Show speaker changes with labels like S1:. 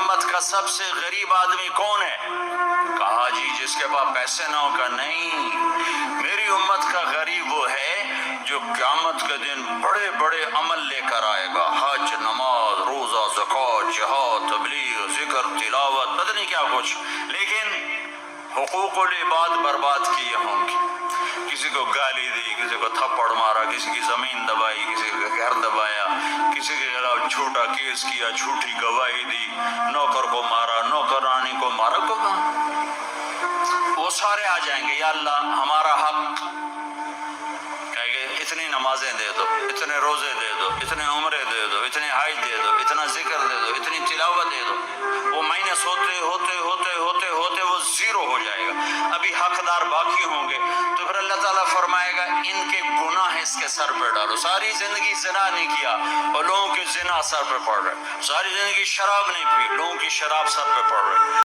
S1: امت کا سب سے غریب آدمی کون ہے؟ کہا جی جس کے پاس پیسے نہ ہو. کا نہیں، میری امت کا غریب وہ ہے جو قیامت کے دن بڑے بڑے عمل لے کر آئے گا، حج، نماز، روزہ، زکوٰۃ، جہاد، تبلیغ، ذکر، تلاوت، پتہ نہیں کیا کچھ، لیکن حقوق العباد برباد کیے ہوں گے. کسی کو گالی دی، کسی کو تھپڑ مارا، کسی کی زمین دبائی، کسی کا گھر دبایا، کسی کے خلاف جھوٹا کیس کیا، جھوٹی گواہی دی، نوکر کو مارا، نوکرانی کو مارا. وہ سارے آ جائیں گے، یا اللہ ہمارا حق، کہے گے اتنی نمازیں دے دو، اتنے روزے دے دو، اتنے عمرے دے دو، اتنے حج دے دو، اتنا ذکر دے دو، اتنی تلاوت دے دو. وہ مائنس ہوتے ہوتے ہوتے ہوتے ہوتے وہ زیرو ہو جائے گا. ابھی حقدار باقی ہوں گے تو پھر اللہ تعالیٰ فرمائے گا ان کے گناہ اس کے سر پہ ڈالو. ساری زندگی زنا نہیں کیا اور لوگوں کے زنا سر پہ پڑ رہے، ساری زندگی شراب نہیں پی، لوگوں کی شراب سر پہ پڑ رہے.